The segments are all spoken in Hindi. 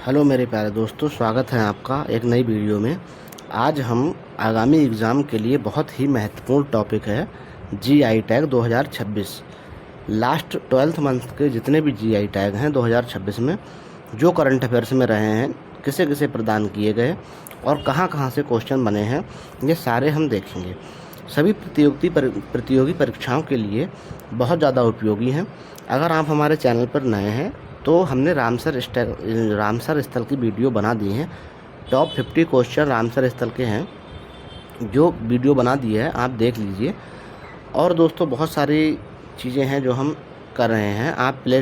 हेलो मेरे प्यारे दोस्तों, स्वागत है आपका एक नई वीडियो में। आज हम आगामी एग्ज़ाम के लिए बहुत ही महत्वपूर्ण टॉपिक है GI tag 2026। Last 12th month के जितने भी जीआई टैग हैं 2026 में जो करंट अफेयर्स में रहे हैं, किसे किसे प्रदान किए गए और कहाँ कहाँ से क्वेश्चन बने हैं, ये सारे हम देखेंगे। सभी प्रतियोगी परीक्षाओं के लिए बहुत ज़्यादा उपयोगी हैं। अगर आप हमारे चैनल पर नए हैं तो हमने रामसर स्थल की वीडियो बना दी है। टॉप 50 क्वेश्चन रामसर स्थल के हैं, जो वीडियो बना दी है, आप देख लीजिए। और दोस्तों बहुत सारी चीज़ें हैं जो हम कर रहे हैं। आप प्ले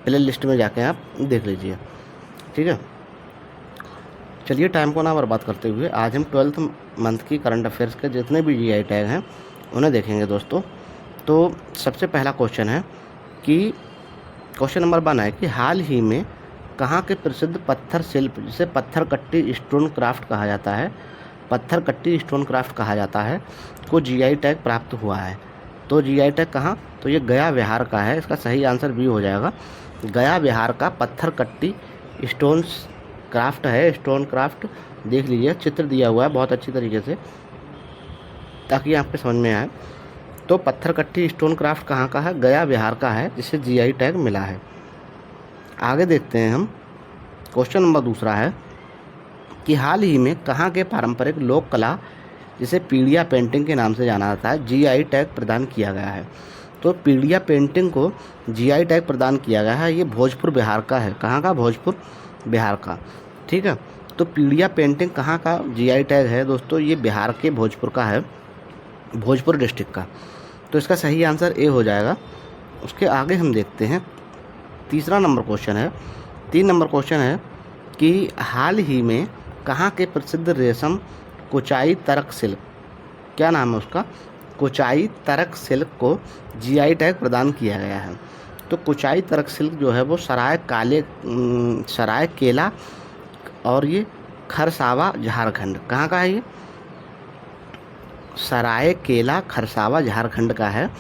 लिस्ट में जाके आप देख लीजिए, ठीक है। चलिए टाइम को ना बर्बाद करते हुए आज हम 12th मंथ की करंट अफेयर्स के जितने भी जीआई टैग हैं उन्हें देखेंगे दोस्तों। तो सबसे पहला क्वेश्चन है कि क्वेश्चन नंबर 1 है कि हाल ही में कहाँ के प्रसिद्ध पत्थर शिल्प, जिसे पत्थर कट्टी स्टोन क्राफ्ट कहा जाता है, पत्थर कट्टी स्टोन क्राफ्ट कहा जाता है, को जीआई टैग प्राप्त हुआ है। तो जीआई टैग कहाँ, तो ये गया बिहार का है। इसका सही आंसर बी हो जाएगा। गया बिहार का पत्थर कट्टी स्टोन क्राफ्ट है। स्टोन क्राफ्ट देख लीजिए, चित्र दिया हुआ है बहुत अच्छी तरीके से ताकि आपके समझ में आए। तो पत्थर कट्टी स्टोन क्राफ्ट कहाँ का है, गया बिहार का है, जिसे जीआई टैग मिला है। आगे देखते हैं हम। क्वेश्चन नंबर 2 है कि हाल ही में कहाँ के पारंपरिक लोक कला, जिसे पीड़िया पेंटिंग के नाम से जाना जाता है, जीआई टैग प्रदान किया गया है। तो पीड़िया पेंटिंग को जीआई टैग प्रदान किया गया है। ये भोजपुर बिहार का है। कहाँ का, भोजपुर बिहार का, ठीक है। तो पीड़िया पेंटिंग कहाँ का जीआई टैग है दोस्तों, ये बिहार के भोजपुर का है, भोजपुर डिस्ट्रिक्ट का। तो इसका सही आंसर ए हो जाएगा। उसके आगे हम देखते हैं 3 नंबर क्वेश्चन है। 3 नंबर क्वेश्चन है कि हाल ही में कहाँ के प्रसिद्ध रेशम कोचाई तरक सिल्क, क्या नाम है उसका, कोचाई तरक सिल्क को जीआई टैग प्रदान किया गया है। तो कोचाई तरक सिल्क जो है वो सरायकेला और ये खरसावा झारखंड, कहाँ का है ये, सरायकेला खरसावा झारखंड का है।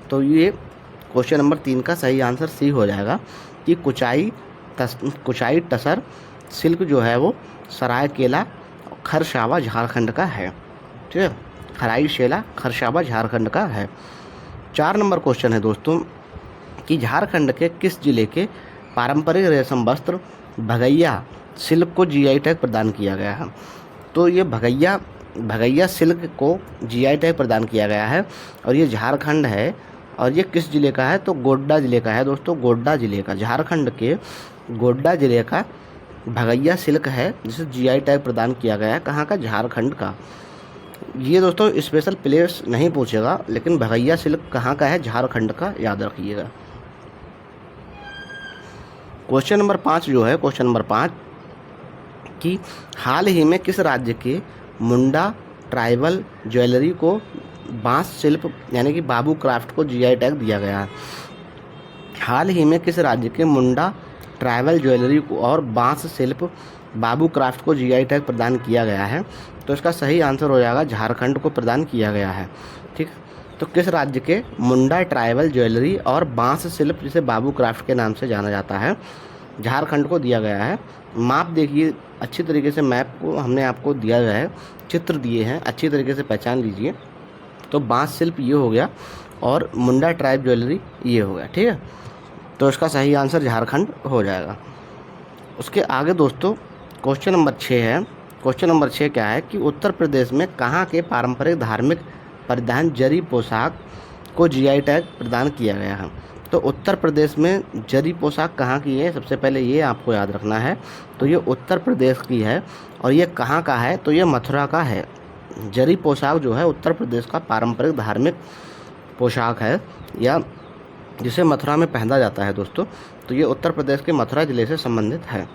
तो ये क्वेश्चन नंबर 3 का सही आंसर सी हो जाएगा कि कुचाई टसर सिल्क जो है वो सरायकेला खरसावा झारखंड का है, ठीक है। खराईशेला खरसावा झारखंड का है। 4 नंबर क्वेश्चन है दोस्तों कि झारखंड के किस जिले के पारंपरिक रेशम वस्त्र भगैया सिल्क को जीआई टैग प्रदान किया गया है। तो ये भगैया सिल्क को जीआई टैग प्रदान किया गया है और ये झारखंड है। और ये किस जिले का है, तो गोड्डा जिले का है दोस्तों, गोड्डा जिले का, झारखंड के गोड्डा जिले का भगैया सिल्क है, जिसे जीआई टैग प्रदान किया गया है। कहाँ का, झारखंड का। ये दोस्तों स्पेशल प्लेस नहीं पूछेगा, लेकिन भगैया सिल्क कहाँ का है, झारखंड का, याद रखिएगा। क्वेश्चन नंबर 5 जो है, क्वेश्चन नंबर 5 कि हाल ही में किस राज्य के मुंडा ट्राइबल ज्वेलरी को बांस शिल्प यानी कि बाबू क्राफ्ट को जीआई टैग दिया गया है। हाल ही में किस राज्य के मुंडा ट्राइबल ज्वेलरी को और बांस शिल्प बाबू क्राफ्ट को जीआई टैग प्रदान किया गया है। तो इसका सही आंसर हो जाएगा झारखंड को प्रदान किया गया है, ठीक। तो किस राज्य के मुंडा ट्राइबल ज्वेलरी और बांस शिल्प, जिसे बाबू क्राफ्ट के नाम से जाना जाता है, झारखंड को दिया गया है। माप देखिए अच्छी तरीके से, मैप को हमने आपको दिया गया है, चित्र दिए हैं, अच्छी तरीके से पहचान लीजिए। तो बांस शिल्प ये हो गया और मुंडा ट्राइब ज्वेलरी ये हो गया, ठीक है। तो इसका सही आंसर झारखंड हो जाएगा। उसके आगे दोस्तों क्वेश्चन नंबर 6 है। क्वेश्चन नंबर 6 क्या है कि उत्तर प्रदेश में कहाँ के पारंपरिक धार्मिक परिधान जरी पोशाक को जीआई टैग प्रदान किया गया है। तो उत्तर प्रदेश में जरी पोशाक कहाँ की है, सबसे पहले ये आपको याद रखना है। तो ये उत्तर प्रदेश की है और ये कहाँ का है, तो ये मथुरा का है। जरी पोशाक जो है उत्तर प्रदेश का पारंपरिक धार्मिक पोशाक है, या जिसे मथुरा में पहना जाता है दोस्तों। तो ये उत्तर प्रदेश के मथुरा जिले से संबंधित है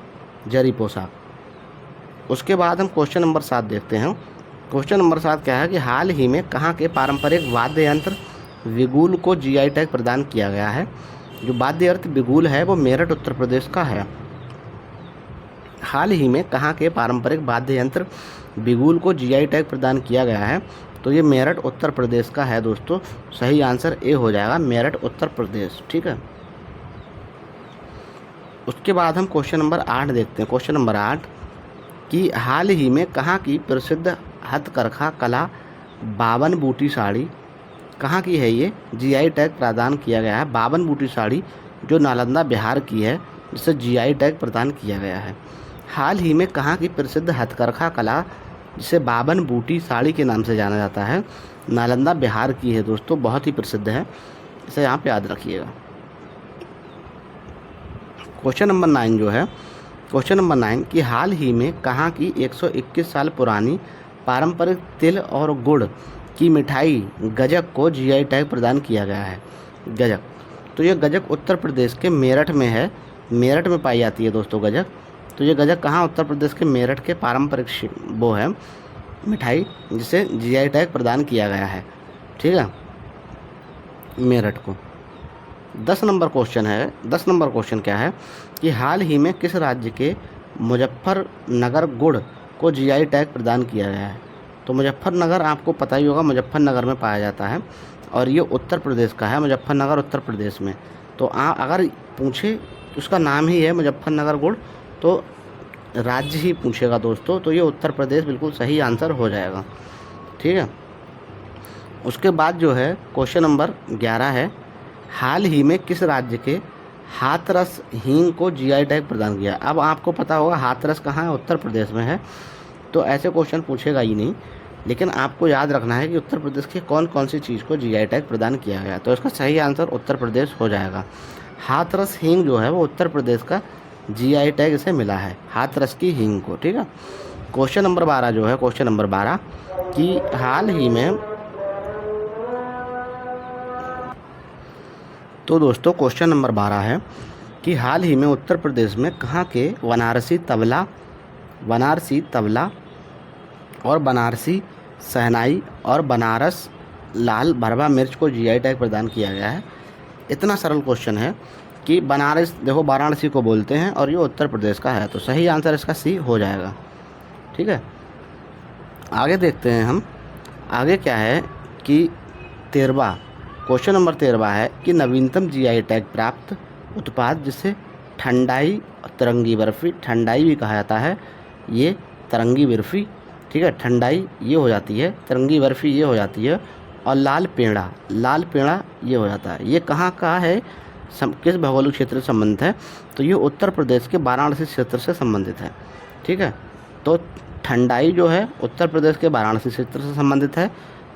जरी पोशाक। उसके बाद हम क्वेश्चन नंबर 7 देखते हैं। क्वेश्चन नंबर 7 क्या है कि हाल ही में कहाँ के पारंपरिक वाद्य यंत्र बिगुल को जीआई टैग प्रदान किया गया है। जो वाद्य यंत्र बिगुल है वो मेरठ उत्तर प्रदेश का है। हाल ही में कहाँ के पारंपरिक वाद्य यंत्र बिगुल को जीआई टैग प्रदान किया गया है। तो ये मेरठ उत्तर प्रदेश का है दोस्तों। सही आंसर ए हो जाएगा, मेरठ उत्तर प्रदेश, ठीक है। उसके बाद हम क्वेश्चन नंबर 8 देखते हैं। क्वेश्चन नंबर 8 कि हाल ही में कहाँ की प्रसिद्ध हथकरघा कला बावन बूटी साड़ी कहाँ की है? ये जीआई टैग प्रदान किया गया है। बावन बूटी साड़ी जो नालंदा बिहार की है, जिसे जीआई टैग प्रदान किया गया है। हाल ही में कहाँ की प्रसिद्ध हथकरघा कला जिसे बावन बूटी साड़ी के नाम से जाना जाता है, नालंदा बिहार की है दोस्तों, बहुत ही प्रसिद्ध है, इसे यहाँ पे याद रखिएगा। क्वेश्चन नंबर 9 जो है, क्वेश्चन नंबर 9 कि हाल ही में कहाँ की 121 साल पुरानी पारंपरिक तिल और गुड़ की मिठाई गजक को जीआई टैग प्रदान किया गया है। गजक, तो ये गजक उत्तर प्रदेश के मेरठ में है, मेरठ में पाई जाती है दोस्तों गजक। तो ये गजक कहाँ? उत्तर प्रदेश के मेरठ के पारंपरिक वो है मिठाई जिसे जीआई टैग प्रदान किया गया है, ठीक है, मेरठ को। 10 नंबर क्वेश्चन है। 10 नंबर क्वेश्चन क्या है कि हाल ही में किस राज्य के मुजफ्फरनगर गुड़ को जीआई टैग प्रदान किया गया है? तो मुजफ्फरनगर आपको पता ही होगा, मुजफ्फरनगर में पाया जाता है और ये उत्तर प्रदेश का है, मुजफ्फरनगर उत्तर प्रदेश में। तो अगर पूछे उसका नाम ही है मुजफ्फरनगर गुड़, तो राज्य ही पूछेगा दोस्तों, तो ये उत्तर प्रदेश बिल्कुल सही आंसर हो जाएगा, ठीक है। उसके बाद जो है क्वेश्चन नंबर 11 है, हाल ही में किस राज्य के हाथरस हींग को जीआई टैग प्रदान किया? अब आपको पता होगा हाथरस कहाँ है, उत्तर प्रदेश में है, तो ऐसे क्वेश्चन पूछेगा ही नहीं, लेकिन आपको याद रखना है कि उत्तर प्रदेश की कौन कौन सी चीज़ को जीआई टैग प्रदान किया गया। तो इसका सही आंसर उत्तर प्रदेश हो जाएगा। हाथरस हींग जो है वो उत्तर प्रदेश का जीआई टैग इसे मिला है, हाथरस की हींग को, ठीक है। क्वेश्चन नंबर 12 जो है, क्वेश्चन नंबर 12 कि हाल ही में, तो दोस्तों क्वेश्चन नंबर 12 है कि हाल ही में उत्तर प्रदेश में कहाँ के बनारसी तबला और बनारसी शहनाई और बनारस लाल भरवा मिर्च को जीआई टैग प्रदान किया गया है? इतना सरल क्वेश्चन है कि बनारस, देखो वाराणसी को बोलते हैं और ये उत्तर प्रदेश का है, तो सही आंसर इसका सी हो जाएगा, ठीक है। आगे देखते हैं हम, आगे क्या है कि 13वां क्वेश्चन नंबर 13 है कि नवीनतम जीआई टैग प्राप्त उत्पाद जिसे ठंडाई तिरंगी बर्फ़ी, ठंडाई भी कहा जाता है, ये तिरंगी बर्फ़ी, ठीक है, ठंडाई ये हो जाती है, तिरंगी बर्फ़ी ये हो जाती है, और लाल पेड़ा ये हो जाता है। ये कहाँ का है, किस भौगोलिक क्षेत्र से संबंधित है? तो ये उत्तर प्रदेश के वाराणसी क्षेत्र से संबंधित है, ठीक है। तो ठंडाई जो है उत्तर प्रदेश के वाराणसी क्षेत्र से संबंधित है,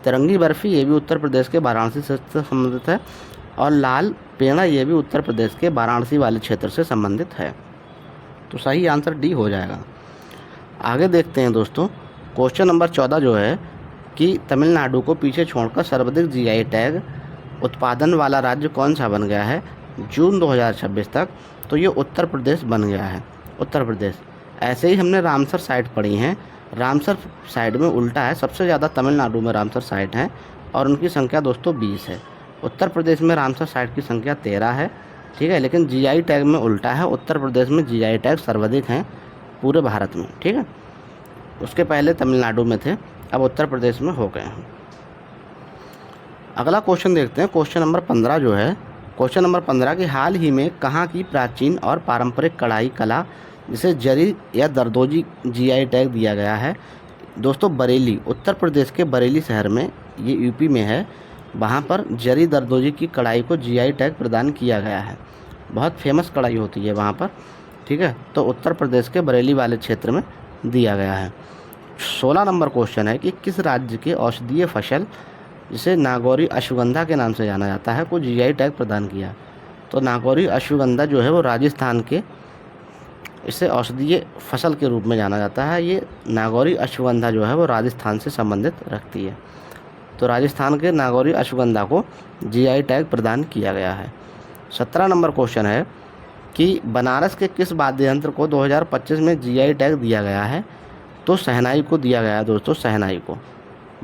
तिरंगी बर्फ़ी ये भी उत्तर प्रदेश के वाराणसी क्षेत्र से संबंधित है, और लाल पेड़ा ये भी उत्तर प्रदेश के वाराणसी वाले क्षेत्र से संबंधित है। तो सही आंसर डी हो जाएगा। आगे देखते हैं दोस्तों, क्वेश्चन नंबर 14 जो है कि तमिलनाडु को पीछे छोड़कर सर्वाधिक जीआई टैग उत्पादन वाला राज्य कौन सा बन गया है जून 2026 तक? तो ये उत्तर प्रदेश बन गया है, उत्तर प्रदेश। ऐसे ही हमने रामसर साइट पढ़ी हैं, रामसर साइट में उल्टा है, सबसे ज़्यादा तमिलनाडु में रामसर साइट हैं और उनकी संख्या दोस्तों 20 है। उत्तर प्रदेश में रामसर साइट की संख्या 13 है, ठीक है, लेकिन जीआई टैग में उल्टा है, उत्तर प्रदेश में जीआई टैग सर्वाधिक हैं पूरे भारत में, ठीक है। उसके पहले तमिलनाडु में थे, अब उत्तर प्रदेश में हो गए हैं। अगला क्वेश्चन देखते हैं, क्वेश्चन नंबर 15 जो है, क्वेश्चन नंबर 15 कि हाल ही में कहाँ की प्राचीन और पारंपरिक कढ़ाई कला जिसे जरी या दरदोजी जीआई टैग दिया गया है? दोस्तों बरेली, उत्तर प्रदेश के बरेली शहर में, ये यूपी में है, वहाँ पर जरी दरदोजी की कढ़ाई को जीआई टैग प्रदान किया गया है। बहुत फेमस कढ़ाई होती है वहाँ पर, ठीक है। तो उत्तर प्रदेश के बरेली वाले क्षेत्र में दिया गया है। 16 नंबर क्वेश्चन है कि किस राज्य के औषधीय फसल जिसे नागौरी अश्वगंधा के नाम से जाना जाता है को जीआई टैग प्रदान किया? तो नागौरी अश्वगंधा जो है वो राजस्थान के, इसे औषधीय फसल के रूप में जाना जाता है। ये नागौरी अश्वगंधा जो है वो राजस्थान से संबंधित रखती है, तो राजस्थान के नागौरी अश्वगंधा को जीआई टैग प्रदान किया गया है। 17 नंबर क्वेश्चन है कि बनारस के किस वाद्य यंत्र को 2025 में जीआई टैग दिया गया है? तो शहनाई को दिया गया है दोस्तों, शहनाई को।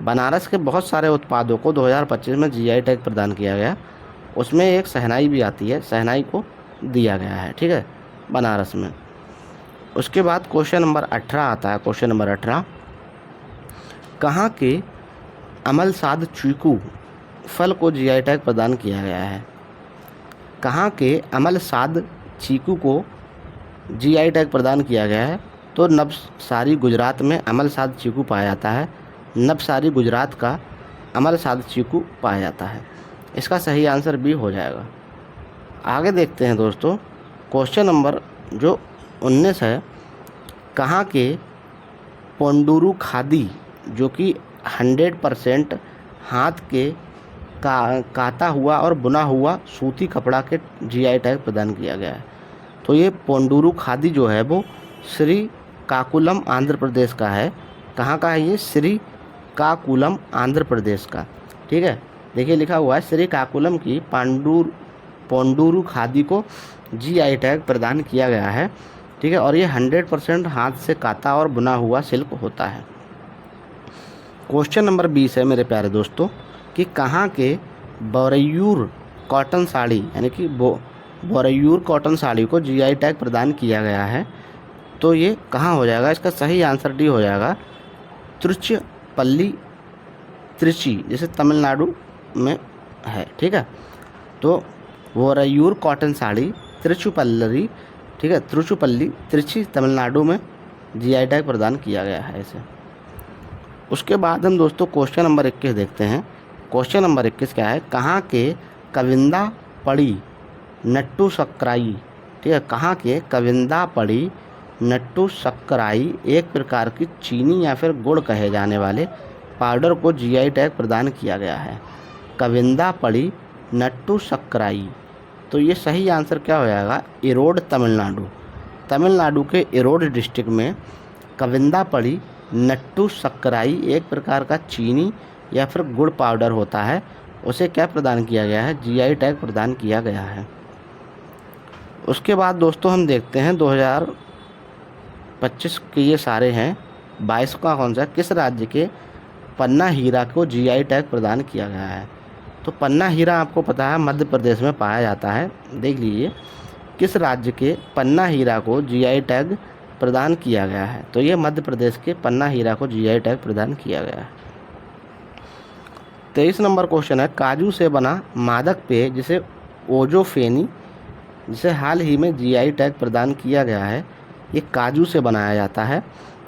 बनारस के बहुत सारे उत्पादों को 2025 में जीआई टैग प्रदान किया गया, उसमें एक शहनाई भी आती है, शहनाई को दिया गया है, ठीक है, बनारस में। उसके बाद क्वेश्चन नंबर 18 आता है, क्वेश्चन नंबर 18 कहाँ के अमलसाद चीकू फल को जीआई टैग प्रदान किया गया है? कहाँ के अमलसाद चीकू को जीआई टैग प्रदान किया गया है, तो नवसारी गुजरात में अमलसाद चीकू पाया जाता है। नवसारी गुजरात का अमलसाद चीकू पाया जाता है। इसका सही आंसर बी हो जाएगा। आगे देखते हैं दोस्तों, क्वेश्चन नंबर जो 19 है, कहाँ के पोंडुरु खादी जो कि 100% हाथ के काता हुआ और बुना हुआ सूती कपड़ा के जीआई टैग प्रदान किया गया है। तो ये पोंडुरु खादी जो है वो श्रीकाकुलम आंध्र प्रदेश का है। कहाँ का है ये? श्रीकाकुलम आंध्र प्रदेश का। ठीक है, देखिए लिखा हुआ है श्रीकाकुलम की पोंडुरु खादी को जीआई टैग प्रदान किया गया है। ठीक है, और ये 100% हाथ से काता और बुना हुआ सिल्क होता है। क्वेश्चन नंबर 20 है मेरे प्यारे दोस्तों कि कहाँ के बोरैयूर कॉटन साड़ी यानी कि बोरैयूर कॉटन साड़ी को जीआई टैग प्रदान किया गया है। तो ये कहाँ हो जाएगा? इसका सही आंसर डी हो जाएगा, तिरुचिरापल्ली, त्रिची, जैसे तमिलनाडु में है। ठीक है, तो बोरैयूर कॉटन साड़ी तिरुचिरापल्ली, ठीक है, तिरुचिरापल्ली, त्रिची, तमिलनाडु में जीआई टैग प्रदान किया गया है इसे। उसके बाद हम दोस्तों क्वेश्चन नंबर 21 देखते हैं। क्वेश्चन नंबर 21 क्या है? कहाँ के कविंदा पड़ी नट्टू सक्राई, ठीक है, कहाँ के कविंदा पड़ी नट्टू सक्राई एक प्रकार की चीनी या फिर गुड़ कहे जाने वाले पाउडर को जीआई टैग प्रदान किया गया है। कविंदा पड़ी नट्टू सक्राई, तो ये सही आंसर क्या हो जाएगा? इरोड, तमिलनाडु। तमिलनाडु के इरोड डिस्ट्रिक्ट में कविंदा पड़ी नट्टू सक्राई एक प्रकार का चीनी या फिर गुड़ पाउडर होता है, उसे क्या प्रदान किया गया है? जीआई टैग प्रदान किया गया है। उसके बाद दोस्तों हम देखते हैं 2025 के ये सारे हैं। 22 का कौन सा? किस राज्य के पन्ना हीरा को जीआई टैग प्रदान किया गया है? तो पन्ना हीरा आपको पता है मध्य प्रदेश में पाया जाता है। देख लीजिए किस राज्य के पन्ना हीरा को जीआई टैग प्रदान किया गया है? तो ये मध्य प्रदेश के पन्ना हीरा को जीआई टैग प्रदान किया गया है। 23 नंबर क्वेश्चन है, काजू से बना मादक पेय जिसे ओजोफेनी, जिसे हाल ही में जीआई टैग प्रदान किया गया है, ये काजू से बनाया जाता है।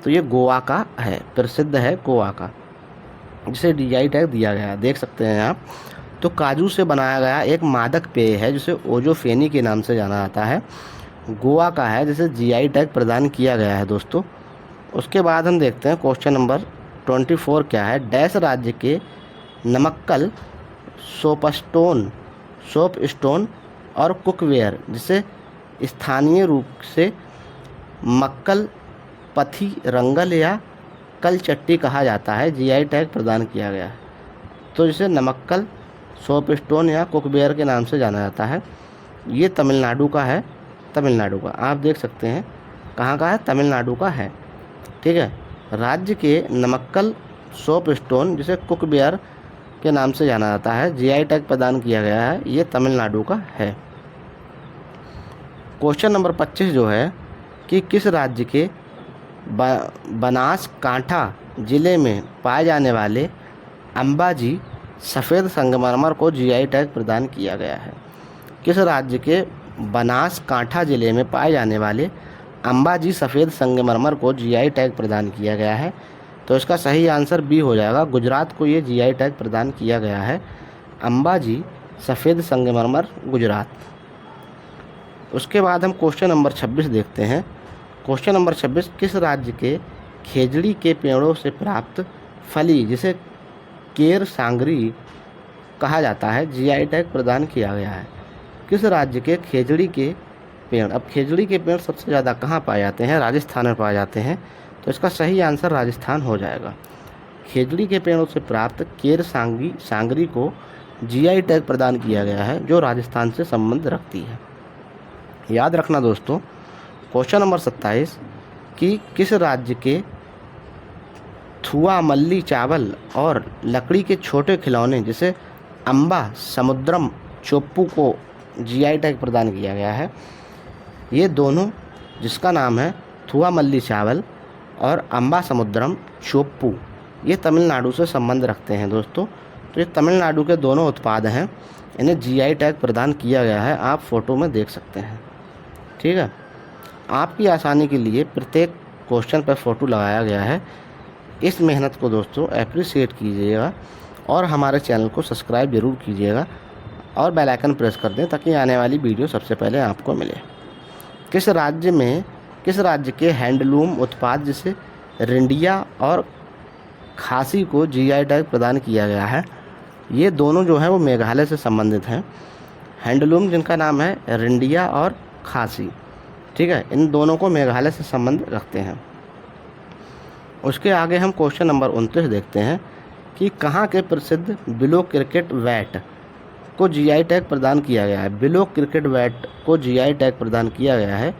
तो ये गोवा का है, प्रसिद्ध है गोवा का, जिसे जीआई टैग दिया गया है। देख सकते हैं आप। तो काजू से बनाया गया एक मादक पेय है जिसे ओजोफेनी के नाम से जाना जाता है, गोवा का है, जिसे जीआई टैग प्रदान किया गया है दोस्तों। उसके बाद हम देखते हैं क्वेश्चन नंबर 24 क्या है? डैश राज्य के नमक्कल, सोपस्टोन और कुकवेयर, जिसे स्थानीय रूप से मक्कल, पथी, रंगल या कलचट्टी कहा जाता है, जीआई टैग प्रदान किया गया है। तो जिसे नमक्कल, सोपस्टोन या कुकवेयर के नाम से जाना जाता है, ये तमिलनाडु का है। तमिलनाडु का आप देख सकते हैं कहाँ का है? तमिलनाडु का है। ठीक है, राज्य के नमक्कल, सोपस्टोन जिसे कुकवेयर के नाम से जाना जाता है, जीआई टैग प्रदान किया गया है, ये तमिलनाडु का है। क्वेश्चन नंबर 25 जो है कि किस राज्य के बनासकांठा जिले में पाए जाने वाले अंबाजी सफ़ेद संगमरमर को जीआई टैग प्रदान किया गया है? किस राज्य के बनासकांठा जिले में पाए जाने वाले अंबाजी सफ़ेद संगमरमर को जीआई टैग प्रदान किया गया है? तो इसका सही आंसर बी हो जाएगा, गुजरात को ये जीआई टैग प्रदान किया गया है, अंबाजी सफ़ेद संगमरमर, गुजरात। उसके बाद हम क्वेश्चन नंबर 26 देखते हैं। क्वेश्चन नंबर 26, किस राज्य के खेजड़ी के पेड़ों से प्राप्त फली जिसे केर सांगरी कहा जाता है, जीआई टैग प्रदान किया गया है? किस राज्य के खेजड़ी के पेड़? अब खेजड़ी के पेड़ सबसे ज़्यादा कहाँ पाए जाते हैं? राजस्थान में पाए जाते हैं, तो इसका सही आंसर राजस्थान हो जाएगा। खेजड़ी के पेड़ों से प्राप्त केर सांगरी को जीआई टैग प्रदान किया गया है, जो राजस्थान से संबंध रखती है। याद रखना दोस्तों, क्वेश्चन नंबर 27 कि किस राज्य के थुआमल्ली चावल और लकड़ी के छोटे खिलौने जिसे अम्बा समुद्रम चोप्पू को जीआई टैग प्रदान किया गया है? ये दोनों, जिसका नाम है थुआमल्ली चावल और अम्बा समुद्रम चोप्पू, ये तमिलनाडु से संबंध रखते हैं दोस्तों। तो ये तमिलनाडु के दोनों उत्पाद हैं, इन्हें जीआई टैग प्रदान किया गया है, आप फोटो में देख सकते हैं। ठीक है, आपकी आसानी के लिए प्रत्येक क्वेश्चन पर फ़ोटो लगाया गया है। इस मेहनत को दोस्तों अप्रिशिएट कीजिएगा और हमारे चैनल को सब्सक्राइब ज़रूर कीजिएगा और बेल आइकन प्रेस कर दें ताकि आने वाली वीडियो सबसे पहले आपको मिले। किस राज्य के हैंडलूम उत्पाद जैसे रिंडिया और खासी को जीआई टैग प्रदान किया गया है? ये दोनों जो है वो मेघालय से संबंधित हैं। हैंडलूम जिनका नाम है रिंडिया और खासी, ठीक है, इन दोनों को मेघालय से संबंध रखते हैं। उसके आगे हम क्वेश्चन नंबर 29 देखते हैं कि कहाँ के प्रसिद्ध बिलो क्रिकेट बैट को जीआई टैग प्रदान किया गया है? बिलो क्रिकेट बैट को जीआई टैग प्रदान किया गया है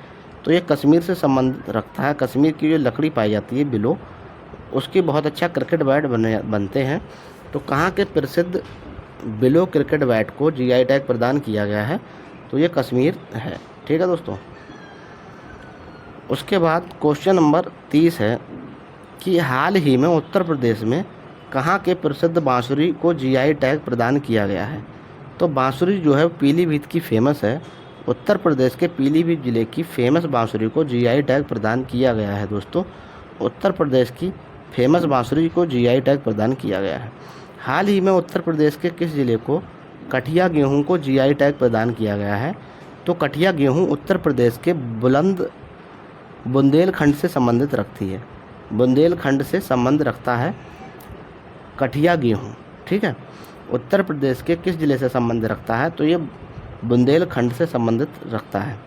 तो ये कश्मीर से संबंध रखता है। कश्मीर की जो लकड़ी पाई जाती है बिलो, उसकी बहुत अच्छा क्रिकेट बैट बनते हैं। तो कहाँ के प्रसिद्ध बिलो क्रिकेट बैट को जीआई टैग प्रदान किया गया है? तो ये कश्मीर है, ठीक है दोस्तों। उसके बाद क्वेश्चन नंबर 30 है कि हाल ही में उत्तर प्रदेश में कहाँ के प्रसिद्ध बांसुरी को जीआई टैग प्रदान किया गया है? तो बांसुरी जो है पीलीभीत की फेमस है। उत्तर प्रदेश के पीलीभीत जिले की फेमस बांसुरी को जीआई टैग प्रदान किया गया है दोस्तों। उत्तर प्रदेश की फेमस बांसुरी को जीआई टैग प्रदान किया गया है। हाल ही में उत्तर प्रदेश के किस जिले को कठिया गेहूं को जीआई टैग प्रदान किया गया है? तो कठिया गेहूं उत्तर प्रदेश के बुंदेलखंड से संबंधित रखती है। बुंदेलखंड से संबंध रखता है कठिया गेहूं, ठीक है। उत्तर प्रदेश के किस जिले से संबंध रखता है? तो ये बुंदेलखंड से संबंधित रखता है।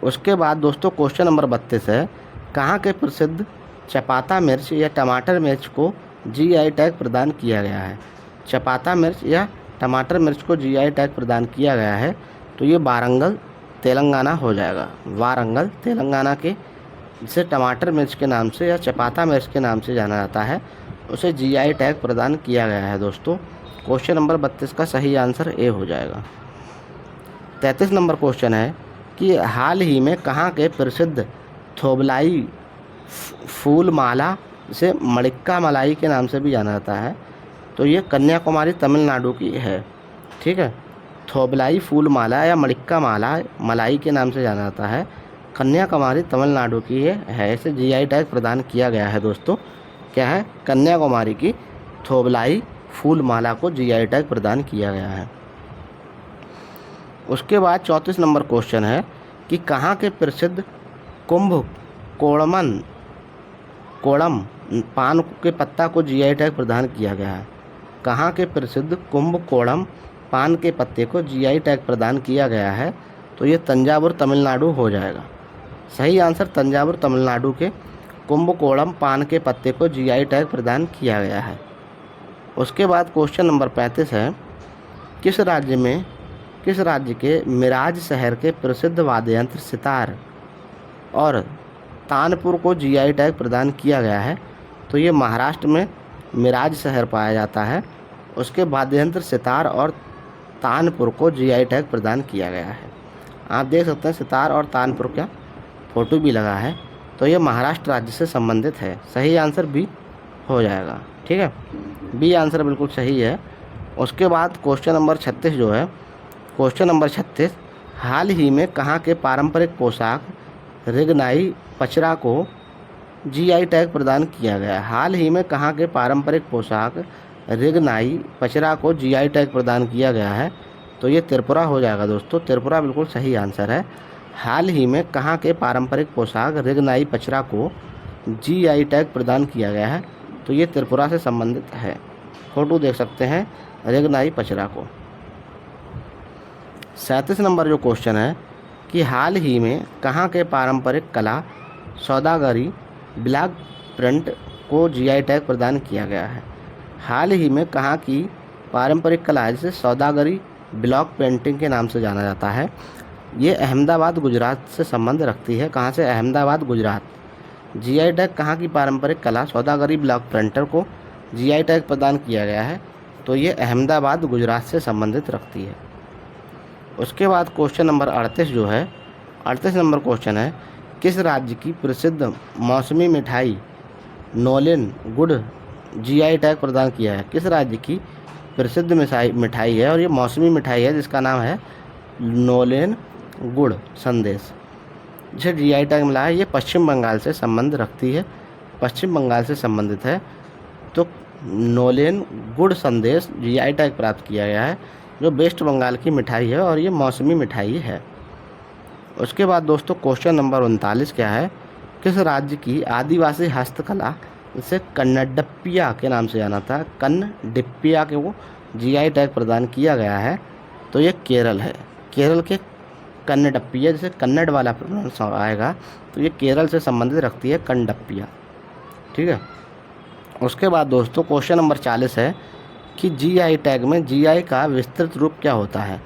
उसके बाद दोस्तों क्वेश्चन नंबर 32 है, कहाँ के प्रसिद्ध चपाता मिर्च या टमाटर मिर्च को जीआई टैग प्रदान किया गया है? चपाता मिर्च या टमाटर मिर्च को जीआई टैग प्रदान किया गया है तो ये वारंगल तेलंगाना हो जाएगा। वारंगल तेलंगाना के जिसे टमाटर मिर्च के नाम से या चपाता मिर्च के नाम से जाना जाता है, उसे जीआई टैग प्रदान किया गया है दोस्तों। क्वेश्चन नंबर 32 का सही आंसर ए हो जाएगा। 33 नंबर क्वेश्चन है कि हाल ही में कहाँ के प्रसिद्ध थोबलाई फूल माला से मड़िक्का मलाई के नाम से भी जाना जाता है, तो ये कन्याकुमारी तमिलनाडु की है, ठीक है। थोबलाई फूल माला या मड़िक्का मलाई के नाम से जाना जाता है, कन्याकुमारी तमिलनाडु की है। इसे जीआई टैग प्रदान किया गया है दोस्तों। क्या है? कन्याकुमारी की थोबलाई फूल माला को जीआई टैग प्रदान किया गया है। उसके बाद 34 नंबर क्वेश्चन है कि कहाँ के प्रसिद्ध कोड़म पान के पत्ता को जीआई टैग प्रदान किया गया है? कहाँ के प्रसिद्ध कोड़म पान के पत्ते को जीआई टैग प्रदान किया गया है? तो ये तंजावुर तमिलनाडु हो जाएगा। सही आंसर तंजावुर तमिलनाडु के कोड़म पान के पत्ते को जीआई टैग प्रदान किया गया है। उसके बाद क्वेश्चन नंबर 35 है, किस राज्य के मिराज शहर के प्रसिद्ध वाद्य यंत्र सितार और तानपुर को जीआई टैग प्रदान किया गया है? तो ये महाराष्ट्र में मिराज शहर पाया जाता है, उसके वाद्य यंत्र सितार और तानपुर को जीआई टैग प्रदान किया गया है। आप देख सकते हैं सितार और तानपुर का फोटो भी लगा है, तो ये महाराष्ट्र राज्य से संबंधित है। सही आंसर बी हो जाएगा, ठीक है, बी आंसर बिल्कुल सही है। उसके बाद क्वेश्चन नंबर 36 जो है, क्वेश्चन नंबर 36, हाल ही में कहाँ के पारंपरिक पोशाक रिगनाई पचरा को जीआई टैग प्रदान किया गया? हाल ही में कहाँ के पारंपरिक पोशाक रिगनाई पचरा को जीआई टैग प्रदान किया गया है? तो ये त्रिपुरा हो जाएगा दोस्तों। त्रिपुरा बिल्कुल सही आंसर है। हाल ही में कहाँ के पारंपरिक पोशाक रिगनाई पचरा को जीआई टैग प्रदान किया गया है? तो ये त्रिपुरा से संबंधित है। फोटो देख सकते हैं रिगनाई पचरा को। 37 नंबर जो क्वेश्चन है कि हाल ही में कहाँ के पारंपरिक कला सौदागरी ब्लॉक प्रिंट को जीआई टैग प्रदान किया गया है? हाल ही में कहाँ की पारंपरिक कला है जिसे सौदागरी ब्लॉक पेंटिंग के नाम से जाना जाता है? ये अहमदाबाद गुजरात से संबंध रखती है। कहाँ से? अहमदाबाद गुजरात। जीआई टैग कहाँ की पारंपरिक कला सौदागरी ब्लॉक प्रिंटर को जीआई टैग प्रदान किया गया है? तो ये अहमदाबाद गुजरात से संबंधित रखती है। उसके बाद क्वेश्चन नंबर 38 जो है, 38 नंबर क्वेश्चन है, किस राज्य की प्रसिद्ध मौसमी मिठाई नोलिन गुड़ जीआई टैग प्रदान किया है? किस राज्य की प्रसिद्ध मिठाई है और ये मौसमी मिठाई है जिसका नाम है नोलिन गुड़ संदेश। जिसे जीआई टैग मिला है ये पश्चिम बंगाल से संबंध रखती है, पश्चिम बंगाल से संबंधित है। तो नोलेन गुड़ संदेश जीआई टैग प्राप्त किया गया है, जो वेस्ट बंगाल की मिठाई है और ये मौसमी मिठाई है। उसके बाद दोस्तों क्वेश्चन नंबर 39 क्या है, किस राज्य की आदिवासी हस्तकला इसे कन्नडप्पिया के नाम से जाना था, कन्नडिप्पिया के वो जीआई टैग प्रदान किया गया है? तो ये केरल है। केरल के कन्नडप्पिया, जैसे कन्नड़ वाला प्रोनाउंस आएगा तो ये केरल से संबंधित रखती है कन्नडप्पिया। ठीक है। उसके बाद दोस्तों क्वेश्चन नंबर 40 है कि जीआई टैग में जीआई का विस्तृत रूप क्या होता है?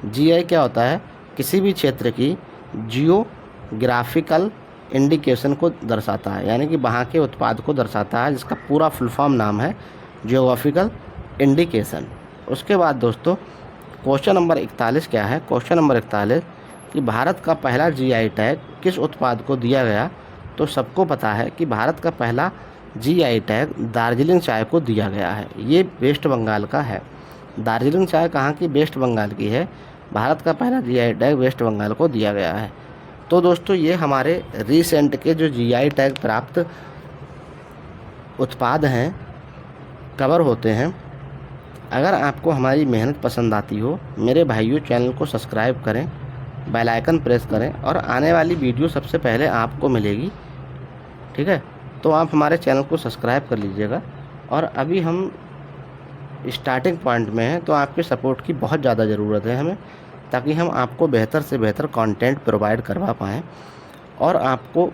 जीआई क्या होता है? किसी भी क्षेत्र की जियोग्राफिकल इंडिकेशन को दर्शाता है, यानी कि वहाँ के उत्पाद को दर्शाता है, जिसका पूरा फुल फॉर्म नाम है जियोग्राफिकल इंडिकेशन। उसके बाद दोस्तों क्वेश्चन नंबर 41 क्या है? क्वेश्चन नंबर 41 कि भारत का पहला जीआई टैग किस उत्पाद को दिया गया? तो सबको पता है कि भारत का पहला जीआई टैग दार्जिलिंग चाय को दिया गया है। ये वेस्ट बंगाल का है। दार्जिलिंग चाय कहाँ की? वेस्ट बंगाल की है। भारत का पहला जीआई टैग वेस्ट बंगाल को दिया गया है। तो दोस्तों ये हमारे रिसेंट के जो जीआई टैग प्राप्त उत्पाद हैं, कवर होते हैं। अगर आपको हमारी मेहनत पसंद आती हो मेरे भाइयों, चैनल को सब्सक्राइब करें, बेल आइकन प्रेस करें और आने वाली वीडियो सबसे पहले आपको मिलेगी। ठीक है, तो आप हमारे चैनल को सब्सक्राइब कर लीजिएगा। और अभी हम स्टार्टिंग पॉइंट में हैं, तो आपके सपोर्ट की बहुत ज़्यादा ज़रूरत है हमें, ताकि हम आपको बेहतर से बेहतर कंटेंट प्रोवाइड करवा पाएँ और आपको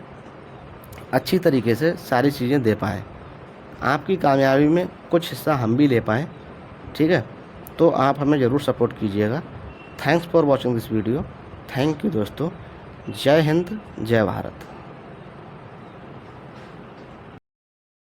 अच्छी तरीके से सारी चीज़ें दे पाएँ, आपकी कामयाबी में कुछ हिस्सा हम भी ले पाएँ। ठीक है, तो आप हमें ज़रूर सपोर्ट कीजिएगा। Thanks for watching this video. Thank you दोस्तों। जय हिंद, जय भारत।